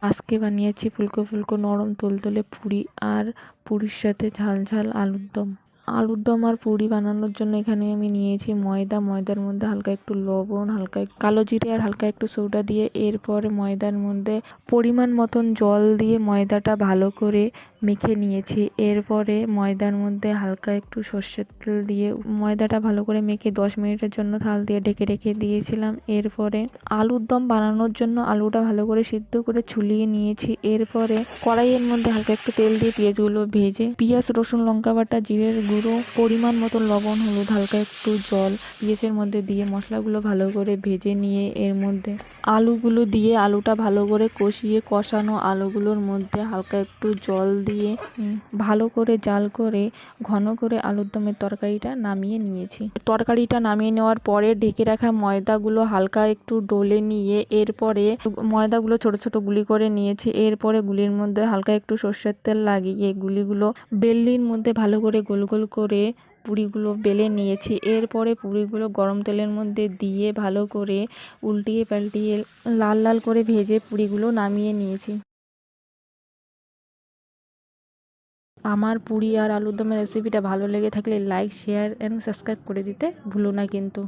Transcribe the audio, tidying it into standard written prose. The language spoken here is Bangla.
আজকে বানিয়েছি ফুলকো ফুলকো নরম তুলতুলে পুরি আর পুরির সাথে ঝাল ঝাল আলুর দম। আলুর দম আর পুরি বানানোর জন্য এখানে আমি নিয়েছি ময়দা। ময়দার মধ্যে হালকা একটু লবণ, হালকা একটু কালো জিরে আর হালকা একটু সোডা দিয়ে এরপরে ময়দার মধ্যে পরিমাণ মতন জল দিয়ে ময়দাটা ভালো করে মেখে নিয়েছি। এরপরে ময়দার মধ্যে হালকা একটু সর্ষের তেল দিয়ে ময়দাটা ভালো করে মেখে 10 মিনিটের জন্য থাল দিয়ে ঢেকে রেখে দিয়েছিলাম। এরপরে আলুর দম বানানোর জন্য আলুটা ভালো করে সিদ্ধ করে ছুলিয়ে নিয়েছি। এরপরে কড়াইয়ের মধ্যে হালকা একটু তেল দিয়ে পেঁয়াজগুলো ভেজে পেঁয়াজ, রসুন, লঙ্কা বাটা, জিরের গুঁড়ো, পরিমাণ মতো লবণ, হলুদ, হালকা একটু জল পেঁয়াজের মধ্যে দিয়ে মশলাগুলো ভালো করে ভেজে নিয়ে এর মধ্যে আলুগুলো দিয়ে আলুটা ভালো করে কষিয়ে কষানো আলুগুলোর মধ্যে হালকা একটু জল দিয়ে ভালো করে জাল করে ঘন করে আলুর দমের তরকারিটা নামিয়ে নিয়েছি। তরকারিটা নামিয়ে নেওয়ার পরে ঢেকে রাখা ময়দাগুলো হালকা একটু ডলে নিয়ে এরপরে ময়দাগুলো ছোট ছোট গুলি করে নিয়েছি। এরপরে গুলির মধ্যে হালকা একটু সর্ষের তেল লাগিয়ে গুলিগুলো বেলনির মধ্যে ভালো করে গোল গোল করে পুরিগুলো বেলে নিয়েছি। এরপরে পুরিগুলো গরম তেলের মধ্যে দিয়ে ভালো করে উল্টিয়ে পাল্টিয়ে লাল লাল করে ভেজে পুরিগুলো নামিয়ে নিয়েছি। আমার পুরি আর আলুর দমের রেসিপিটা ভালো লেগে থাকলে লাইক, শেয়ার অ্যান্ড সাবস্ক্রাইব করে দিতে ভুলো না কিন্তু।